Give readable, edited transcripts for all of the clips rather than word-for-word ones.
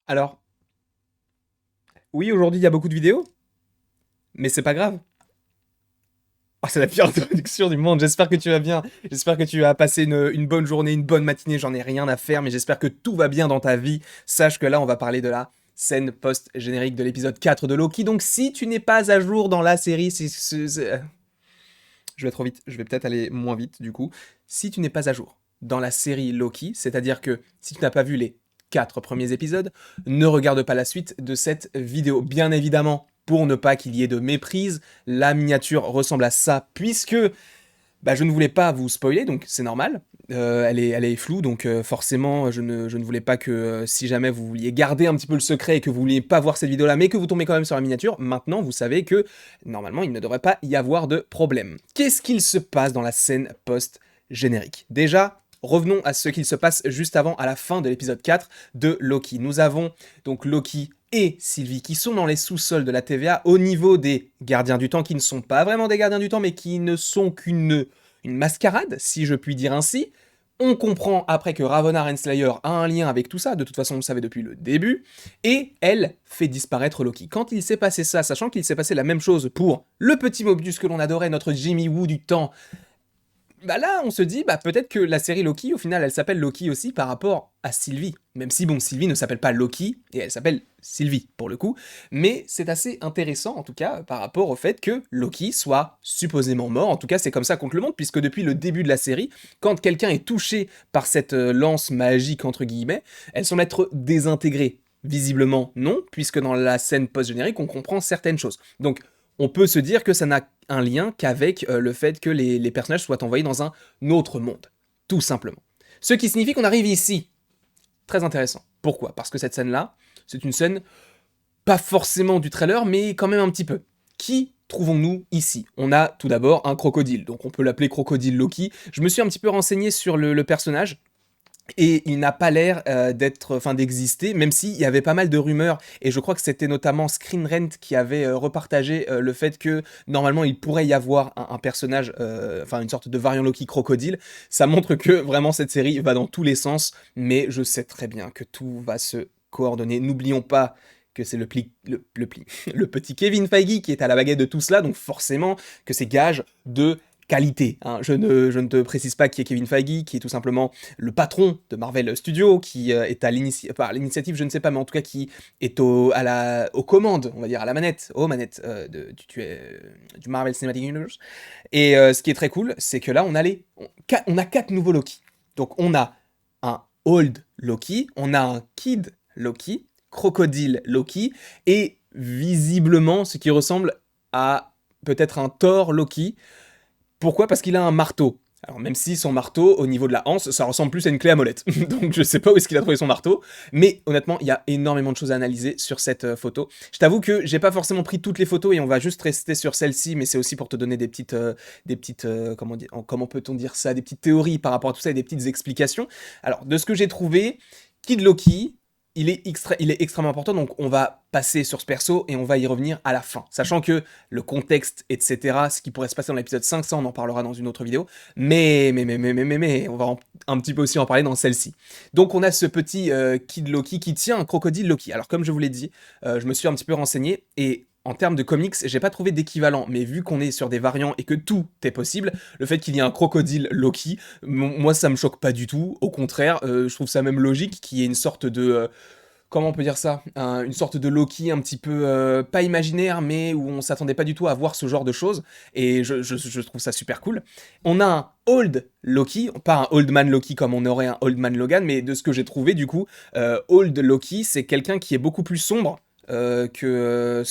Alors, oui, aujourd'hui, il y a beaucoup de vidéos, mais c'est pas grave. Oh, c'est la pire introduction du monde. J'espère que tu vas bien. J'espère que tu as passé une bonne journée, une bonne matinée. J'en ai rien à faire, mais j'espère que tout va bien dans ta vie. Sache que là, on va parler de la scène post-générique de l'épisode 4 de Loki. Donc, si tu n'es pas à jour dans la série, je vais trop vite. Je vais peut-être aller moins vite, du coup. Si tu n'es pas à jour dans la série Loki, c'est-à-dire que si tu n'as pas vu les 4 premiers épisodes, ne regarde pas la suite de cette vidéo. Bien évidemment, pour ne pas qu'il y ait de méprise, la miniature ressemble à ça, puisque je ne voulais pas vous spoiler, donc c'est normal. Elle est floue, donc forcément, je ne voulais pas que si jamais vous vouliez garder un petit peu le secret et que vous vouliez pas voir cette vidéo-là, mais que vous tombez quand même sur la miniature, maintenant vous savez que normalement il ne devrait pas y avoir de problème. Qu'est-ce qu'il se passe dans la scène post-générique? Déjà, revenons à ce qu'il se passe juste avant, à la fin de l'épisode 4 de Loki. Nous avons donc Loki et Sylvie qui sont dans les sous-sols de la TVA au niveau des gardiens du temps qui ne sont pas vraiment des gardiens du temps mais qui ne sont qu'une mascarade, si je puis dire ainsi. On comprend après que Ravonna Renslayer a un lien avec tout ça, de toute façon on le savait depuis le début, et elle fait disparaître Loki. Quand il s'est passé ça, sachant qu'il s'est passé la même chose pour le petit Mobius que l'on adorait, notre Jimmy Woo du temps, bah là, on se dit, peut-être que la série Loki, au final, elle s'appelle Loki aussi par rapport à Sylvie. Même si, bon, Sylvie ne s'appelle pas Loki, et elle s'appelle Sylvie, pour le coup. Mais c'est assez intéressant, en tout cas, par rapport au fait que Loki soit supposément mort. En tout cas, c'est comme ça qu'on te le montre, puisque depuis le début de la série, quand quelqu'un est touché par cette lance magique, entre guillemets, elle semble être désintégrée. Visiblement, non, puisque dans la scène post-générique, on comprend certaines choses. Donc, on peut se dire que ça n'a un lien qu'avec le fait que les personnages soient envoyés dans un autre monde. Tout simplement. Ce qui signifie qu'on arrive ici. Très intéressant. Pourquoi? Parce que cette scène-là, c'est une scène pas forcément du trailer, mais quand même un petit peu. Qui trouvons-nous ici? On a tout d'abord un crocodile, donc on peut l'appeler crocodile Loki. Je me suis un petit peu renseigné sur le personnage, et il n'a pas l'air d'exister, même s'il y avait pas mal de rumeurs, et je crois que c'était notamment Screen Rant qui avait repartagé le fait que normalement il pourrait y avoir un personnage, une sorte de variant Loki crocodile. Ça montre que vraiment cette série va dans tous les sens, mais je sais très bien que tout va se coordonner. N'oublions pas que c'est le petit Kevin Feige qui est à la baguette de tout cela, donc forcément que c'est gage de qualité. Hein. Je ne te précise pas qui est Kevin Feige, qui est tout simplement le patron de Marvel Studios, qui est à l'initiative, je ne sais pas, mais en tout cas qui est aux commandes, on va dire, à la manette, aux manettes du Marvel Cinematic Universe. Et ce qui est très cool, c'est que là, on a 4 nouveaux Loki. Donc on a un Old Loki, on a un Kid Loki, Crocodile Loki, et visiblement ce qui ressemble à peut-être un Thor Loki. Pourquoi? Parce qu'il a un marteau. Alors même si son marteau, au niveau de la hanse, ça ressemble plus à une clé à molette. Donc je sais pas où est-ce qu'il a trouvé son marteau. Mais honnêtement, il y a énormément de choses à analyser sur cette photo. Je t'avoue que j'ai pas forcément pris toutes les photos et on va juste rester sur celle-ci, mais c'est aussi pour te donner comment peut-on dire ça, des petites théories par rapport à tout ça et des petites explications. Alors de ce que j'ai trouvé, Kid Loki, il est extrêmement important, donc on va passer sur ce perso et on va y revenir à la fin. Sachant que le contexte, etc., ce qui pourrait se passer dans l'épisode 5, ça on en parlera dans une autre vidéo, mais, on va un petit peu aussi en parler dans celle-ci. Donc on a ce petit Kid Loki qui tient un crocodile Loki. Alors comme je vous l'ai dit, je me suis un petit peu renseigné, et en termes de comics, j'ai pas trouvé d'équivalent, mais vu qu'on est sur des variants et que tout est possible, le fait qu'il y ait un crocodile Loki, moi ça me choque pas du tout, au contraire, je trouve ça même logique qu'il y ait une sorte de comment on peut dire ça, une sorte de Loki un petit peu pas imaginaire, mais où on s'attendait pas du tout à voir ce genre de choses, et je trouve ça super cool. On a un Old Loki, pas un Old Man Loki comme on aurait un Old Man Logan, mais de ce que j'ai trouvé du coup, Old Loki, c'est quelqu'un qui est beaucoup plus sombre que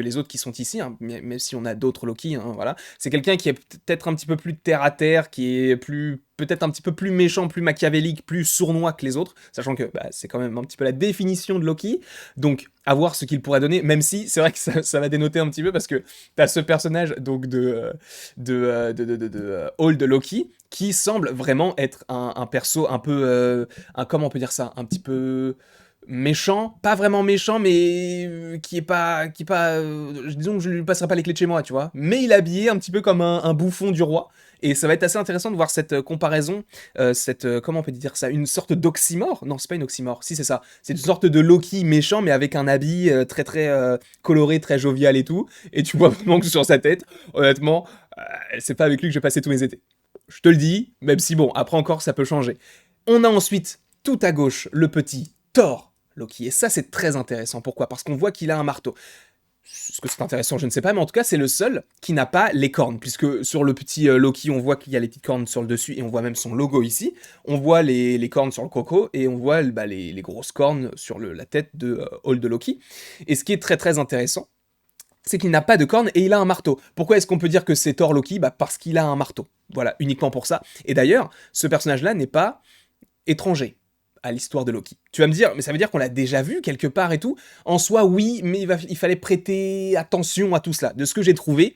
les autres qui sont ici, hein, même si on a d'autres Loki, hein, voilà. C'est quelqu'un qui est peut-être un petit peu plus terre à terre, qui est peut-être un petit peu plus méchant, plus machiavélique, plus sournois que les autres, sachant que c'est quand même un petit peu la définition de Loki, donc à voir ce qu'il pourrait donner, même si c'est vrai que ça va dénoter un petit peu, parce que t'as ce personnage donc de Old Loki, qui semble vraiment être un perso un peu, comment on peut dire ça, un petit peu méchant, pas vraiment méchant, mais disons que je lui passerai pas les clés de chez moi, tu vois. Mais il est habillé un petit peu comme un bouffon du roi. Et ça va être assez intéressant de voir cette comparaison, comment on peut dire ça, une sorte d'oxymore? Non, c'est pas une oxymore, si c'est ça. C'est une sorte de Loki méchant, mais avec un habit très très coloré, très jovial et tout. Et tu vois vraiment que sur sa tête, honnêtement, c'est pas avec lui que je vais passer tous mes étés. Je te le dis, même si bon, après encore, ça peut changer. On a ensuite, tout à gauche, le petit Thor Loki. Et ça, c'est très intéressant. Pourquoi? Parce qu'on voit qu'il a un marteau. Est-ce que c'est intéressant? Je ne sais pas, mais en tout cas, c'est le seul qui n'a pas les cornes, puisque sur le petit Loki, on voit qu'il y a les petites cornes sur le dessus, et on voit même son logo ici. On voit les cornes sur le coco, et on voit bah, les grosses cornes sur la tête de Hall de Loki. Et ce qui est très très intéressant, c'est qu'il n'a pas de cornes et il a un marteau. Pourquoi est-ce qu'on peut dire que c'est Thor Loki? Bah parce qu'il a un marteau. Voilà, uniquement pour ça. Et d'ailleurs, ce personnage-là n'est pas étranger à l'histoire de Loki. Tu vas me dire, mais ça veut dire qu'on l'a déjà vu quelque part et tout. En soi, oui, mais il fallait prêter attention à tout cela. De ce que j'ai trouvé,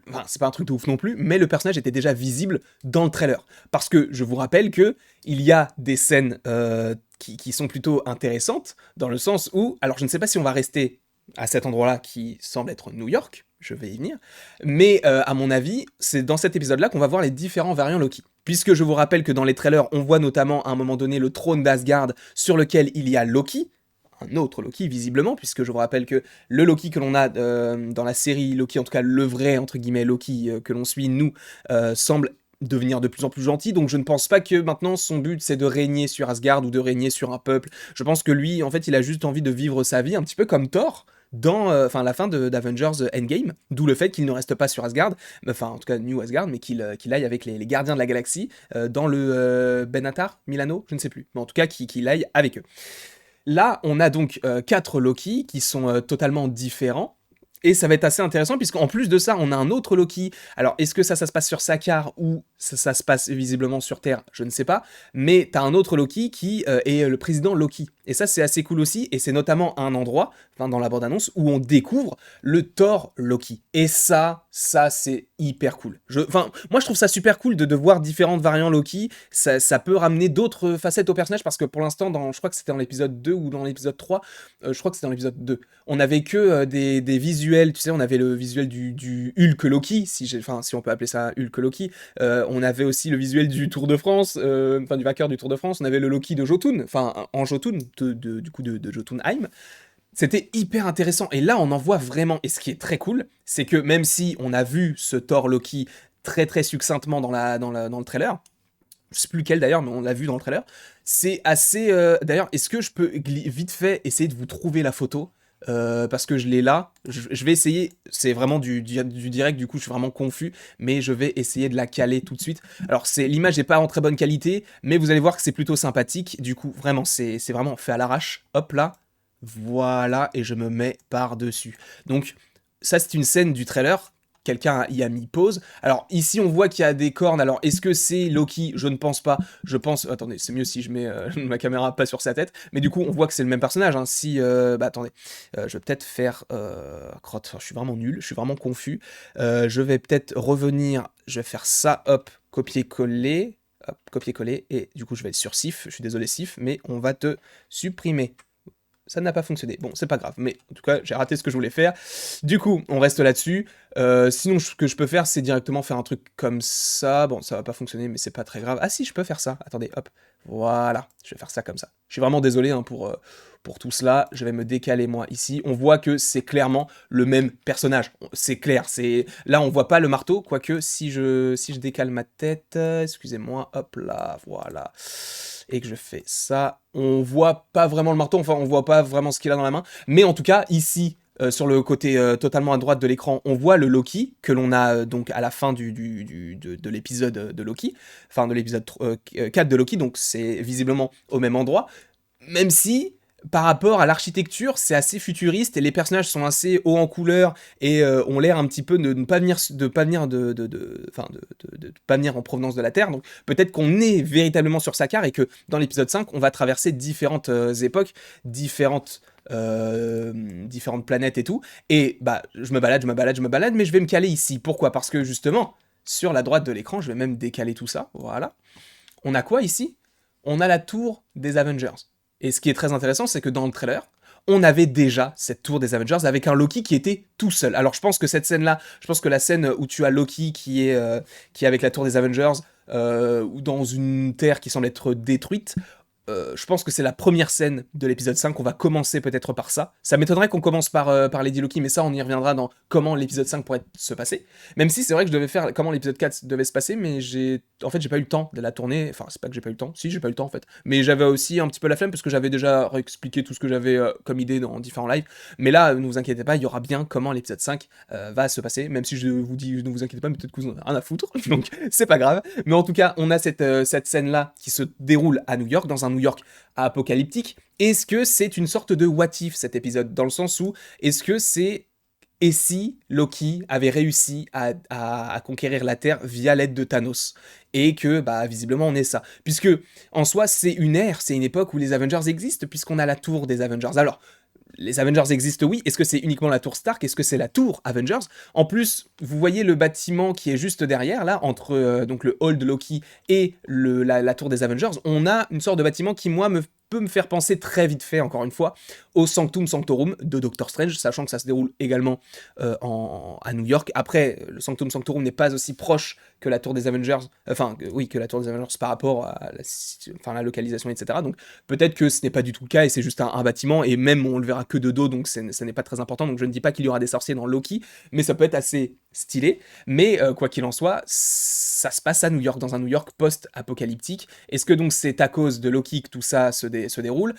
enfin, c'est pas un truc de ouf non plus, mais le personnage était déjà visible dans le trailer. Parce que je vous rappelle que il y a des scènes qui sont plutôt intéressantes, dans le sens où, alors je ne sais pas si on va rester à cet endroit-là qui semble être New York, je vais y venir, mais à mon avis, c'est dans cet épisode-là qu'on va voir les différents variants Loki. Puisque je vous rappelle que dans les trailers, on voit notamment à un moment donné le trône d'Asgard sur lequel il y a Loki, un autre Loki visiblement, puisque je vous rappelle que le Loki que l'on a dans la série Loki, en tout cas le vrai entre guillemets Loki que l'on suit nous, semble devenir de plus en plus gentil, donc je ne pense pas que maintenant son but c'est de régner sur Asgard ou de régner sur un peuple. Je pense que lui, en fait, il a juste envie de vivre sa vie, un petit peu comme Thor, dans la fin d'Avengers Endgame, d'où le fait qu'il ne reste pas sur Asgard, enfin en tout cas New Asgard, mais qu'il aille avec les gardiens de la galaxie dans le Benatar, Milano, je ne sais plus, mais en tout cas qu'il aille avec eux. Là, on a donc 4 Loki qui sont totalement différents. Et ça va être assez intéressant, puisqu'en plus de ça, on a un autre Loki. Alors, est-ce que ça se passe sur Sakaar ou ça se passe visiblement sur Terre? Je ne sais pas. Mais t'as un autre Loki qui est le président Loki. Et ça, c'est assez cool aussi. Et c'est notamment un endroit, enfin dans la bande-annonce, où on découvre le Thor Loki. Et ça c'est hyper cool. Enfin, moi, je trouve ça super cool de voir différentes variants Loki. Ça peut ramener d'autres facettes au personnage, parce que pour l'instant, je crois que c'était dans l'épisode 2 ou dans l'épisode 3, je crois que c'était dans l'épisode 2, on avait que des visuels, tu sais, on avait le visuel du Hulk Loki, si on peut appeler ça Hulk Loki, on avait aussi le visuel du Tour de France, du vainqueur du Tour de France, on avait le Loki de Jotun, en Jotun, du coup de Jotunheim. C'était hyper intéressant, et là on en voit vraiment, et ce qui est très cool, c'est que même si on a vu ce Thor Loki très très succinctement dans le trailer, je sais plus lequel d'ailleurs, mais on l'a vu dans le trailer, c'est assez... D'ailleurs, est-ce que je peux vite fait essayer de vous trouver la photo, parce que je l'ai là, je vais essayer, c'est vraiment du direct, du coup je suis vraiment confus, mais je vais essayer de la caler tout de suite. Alors l'image n'est pas en très bonne qualité, mais vous allez voir que c'est plutôt sympathique, du coup vraiment c'est vraiment fait à l'arrache, hop là, voilà, et je me mets par-dessus. Donc ça c'est une scène du trailer, quelqu'un y a mis pause. Alors ici on voit qu'il y a des cornes, alors est-ce que c'est Loki? Je ne pense pas, je pense... Attendez, c'est mieux si je mets ma caméra pas sur sa tête, mais du coup on voit que c'est le même personnage, hein. Si... attendez, je vais peut-être faire... crotte, je suis vraiment nul, je suis vraiment confus. Je vais peut-être revenir, je vais faire ça, hop, copier-coller, hop, copier-coller, et du coup je vais être sur Sif, je suis désolé Sif, mais on va te supprimer. Ça n'a pas fonctionné. Bon, c'est pas grave, mais en tout cas, j'ai raté ce que je voulais faire. Du coup, on reste là-dessus. Sinon, ce que je peux faire, c'est directement faire un truc comme ça. Bon, ça va pas fonctionner, mais c'est pas très grave. Ah si, je peux faire ça. Attendez, hop. Voilà, je vais faire ça comme ça. Je suis vraiment désolé hein, pour tout cela. Je vais me décaler, moi, ici. On voit que c'est clairement le même personnage. C'est clair. Là, on voit pas le marteau, quoique si je décale ma tête... excusez-moi, hop là, voilà... et que je fais ça, on voit pas vraiment le marteau, enfin on voit pas vraiment ce qu'il a dans la main, mais en tout cas ici, sur le côté totalement à droite de l'écran, on voit le Loki, que l'on a donc à la fin de l'épisode de Loki, enfin de l'épisode 4 de Loki, donc c'est visiblement au même endroit, même si... par rapport à l'architecture, c'est assez futuriste et les personnages sont assez hauts en couleur et ont l'air un petit peu de ne pas venir pas venir en provenance de la Terre. Donc peut-être qu'on est véritablement sur Sakaar et que dans l'épisode 5, on va traverser différentes époques, différentes planètes et tout. Et bah je me balade, mais je vais me caler ici. Pourquoi? Parce que justement, sur la droite de l'écran, je vais même décaler tout ça. Voilà. On a quoi ici? On a la tour des Avengers. Et ce qui est très intéressant, c'est que dans le trailer, on avait déjà cette tour des Avengers avec un Loki qui était tout seul. Alors je pense que cette scène-là, je pense que la scène où tu as Loki qui est avec la tour des Avengers, ou dans une terre qui semble être détruite, je pense que c'est la première scène de l'épisode 5, on va commencer peut-être par ça. Ça m'étonnerait qu'on commence par Lady Loki, mais ça on y reviendra dans comment l'épisode 5 pourrait se passer. Même si c'est vrai que je devais faire comment l'épisode 4 devait se passer, mais j'ai pas eu le temps de la tourner. Enfin, c'est pas que j'ai pas eu le temps, si j'ai pas eu le temps en fait. Mais j'avais aussi un petit peu la flemme parce que j'avais déjà réexpliqué tout ce que j'avais comme idée dans différents lives. Mais là, ne vous inquiétez pas, il y aura bien comment l'épisode 5 va se passer, même si je vous dis ne vous inquiétez pas, mais peut-être que vous en avez rien à foutre, donc c'est pas grave. Mais en tout cas, on a cette scène-là qui se déroule à New York, dans un New York apocalyptique. Est-ce que c'est une sorte de what if cet épisode, dans le sens où est-ce que c'est et si Loki avait réussi à conquérir la Terre via l'aide de Thanos? Et que, bah, visiblement, on est ça. Puisque, en soi, c'est une ère, c'est une époque où les Avengers existent, puisqu'on a la tour des Avengers. Alors, les Avengers existent, oui. Est-ce que c'est uniquement la tour Stark? Est-ce que c'est la tour Avengers? En plus, vous voyez le bâtiment qui est juste derrière, là, entre donc le hall de Loki et la tour des Avengers. On a une sorte de bâtiment qui, moi, peut me faire penser très vite fait, encore une fois, au Sanctum Sanctorum de Doctor Strange, sachant que ça se déroule également à New York. Après, le Sanctum Sanctorum n'est pas aussi proche que la tour des Avengers, oui, que la tour des Avengers par rapport à la localisation, etc. Donc peut-être que ce n'est pas du tout le cas et c'est juste un bâtiment, et même on le verra que de dos, donc ça n'est pas très important. Donc je ne dis pas qu'il y aura des sorciers dans Loki, mais ça peut être assez stylé. Mais quoi qu'il en soit, ça se passe à New York, dans un New York post-apocalyptique. Est-ce que donc c'est à cause de Loki que tout ça se déroule?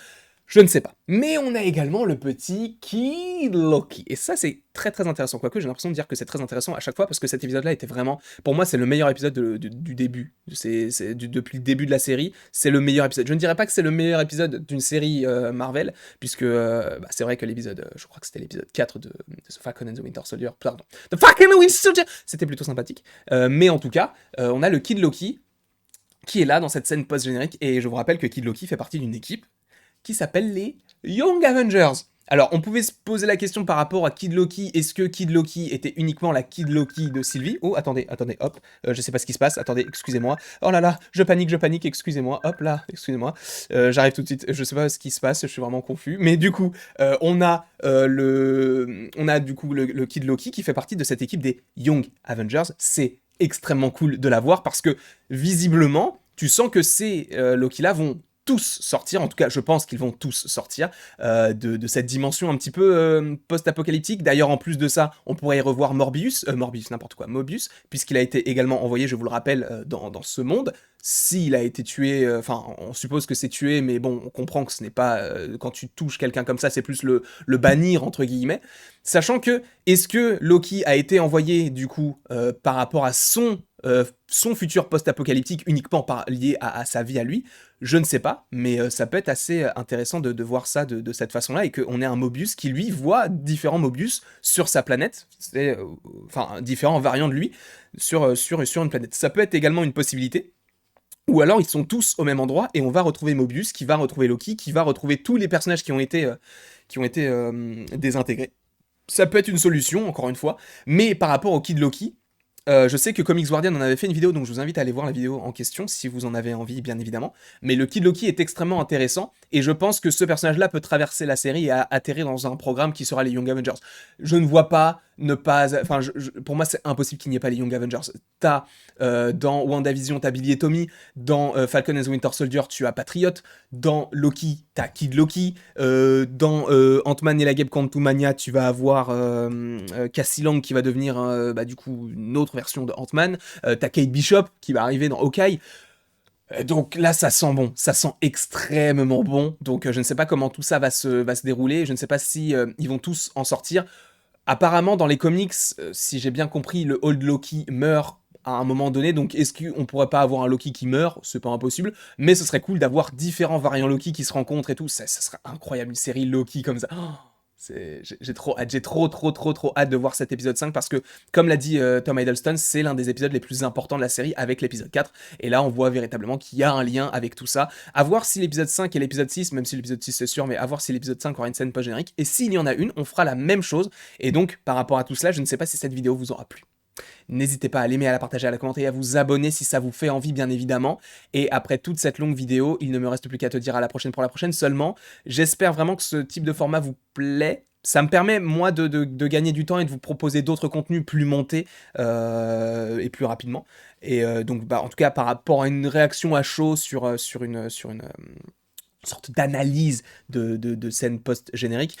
Je ne sais pas. Mais on a également le petit Kid Loki. Et ça, c'est très très intéressant. Quoique, j'ai l'impression de dire que c'est très intéressant à chaque fois parce que cet épisode-là était vraiment. Pour moi, c'est le meilleur épisode du début. Depuis le début de la série, c'est le meilleur épisode. Je ne dirais pas que c'est le meilleur épisode d'une série Marvel, puisque c'est vrai que l'épisode. Je crois que c'était l'épisode 4 de The Falcon and the Winter Soldier. Pardon. The Falcon and the Winter Soldier! C'était plutôt sympathique. Mais en tout cas, on a le Kid Loki qui est là dans cette scène post-générique. Et je vous rappelle que Kid Loki fait partie d'une équipe qui s'appelle les Young Avengers. Alors, on pouvait se poser la question par rapport à Kid Loki. Est-ce que Kid Loki était uniquement la Kid Loki de Sylvie? Oh, attendez, hop. Je sais pas ce qui se passe. Attendez, excusez-moi. Oh là là, je panique, excusez-moi. Hop là, excusez-moi. J'arrive tout de suite. Je sais pas ce qui se passe, je suis vraiment confus. Mais du coup, on a du coup le Kid Loki qui fait partie de cette équipe des Young Avengers. C'est extrêmement cool de la voir parce que, visiblement, tu sens que ces Loki-là vont tous sortir, en tout cas je pense qu'ils vont tous sortir de cette dimension un petit peu post-apocalyptique. D'ailleurs, en plus de ça, on pourrait y revoir Mobius, puisqu'il a été également envoyé, je vous le rappelle, dans ce monde. S'il a été tué, on suppose que c'est tué, mais bon, on comprend que ce n'est pas, quand tu touches quelqu'un comme ça, c'est plus le bannir, entre guillemets. Sachant que, est-ce que Loki a été envoyé, du coup, par rapport à son futur post-apocalyptique uniquement lié à sa vie à lui? Je ne sais pas, mais ça peut être assez intéressant de voir ça de cette façon-là, et qu'on ait un Mobius qui, lui, voit différents Mobius sur sa planète, différents variants de lui sur une planète. Ça peut être également une possibilité. Ou alors ils sont tous au même endroit et on va retrouver Mobius, qui va retrouver Loki, qui va retrouver tous les personnages qui ont été désintégrés. Ça peut être une solution, encore une fois, mais par rapport au Kid Loki, je sais que Comics Guardian en avait fait une vidéo, donc je vous invite à aller voir la vidéo en question, si vous en avez envie, bien évidemment. Mais le Kid Loki est extrêmement intéressant, et je pense que ce personnage-là peut traverser la série et atterrir dans un programme qui sera les Young Avengers. Je ne vois pas ne pas... Enfin, pour moi, c'est impossible qu'il n'y ait pas les Young Avengers. T'as, dans WandaVision, t'as Billy et Tommy, dans Falcon and the Winter Soldier, tu as Patriot, dans Loki, t'as Kid Loki, dans Ant-Man et la Guêpe Quantumania, tu vas avoir Cassie Lang qui va devenir, du coup, une autre version de Ant-Man, t'as Kate Bishop qui va arriver dans Hawkeye. Donc là, ça sent bon, ça sent extrêmement bon. Donc je ne sais pas comment tout ça va se dérouler, je ne sais pas si ils vont tous en sortir. Apparemment, dans les comics, si j'ai bien compris, le Old Loki meurt à un moment donné, donc est-ce qu'on pourrait pas avoir un Loki qui meurt? C'est pas impossible, mais ce serait cool d'avoir différents variants Loki qui se rencontrent et tout, ça serait incroyable, une série Loki comme ça. Oh, j'ai trop hâte, j'ai trop hâte de voir cet épisode 5, parce que, comme l'a dit Tom Hiddleston, c'est l'un des épisodes les plus importants de la série avec l'épisode 4, et là on voit véritablement qu'il y a un lien avec tout ça. À voir si l'épisode 5 et l'épisode 6, même si l'épisode 6 c'est sûr, mais à voir si l'épisode 5 aura une scène post-générique, et s'il y en a une, on fera la même chose, et donc par rapport à tout cela, je ne sais pas si cette vidéo vous aura plu. N'hésitez pas à l'aimer, à la partager, à la commenter, à vous abonner si ça vous fait envie, bien évidemment. Et après toute cette longue vidéo, il ne me reste plus qu'à te dire à la prochaine pour la prochaine. Seulement, j'espère vraiment que ce type de format vous plaît. Ça me permet, moi, de gagner du temps et de vous proposer d'autres contenus plus montés et plus rapidement. Et donc, bah, en tout cas, par rapport à une réaction à chaud sur une sorte d'analyse de scène post-générique.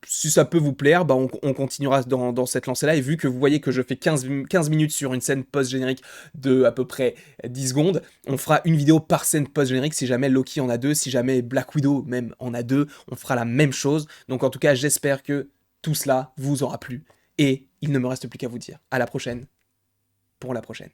Si ça peut vous plaire, bah on continuera dans cette lancée-là. Et vu que vous voyez que je fais 15 minutes sur une scène post-générique de à peu près 10 secondes, on fera une vidéo par scène post-générique. Si jamais Loki en a deux, si jamais Black Widow même en a deux, on fera la même chose. Donc en tout cas, j'espère que tout cela vous aura plu. Et il ne me reste plus qu'à vous dire à la prochaine pour la prochaine.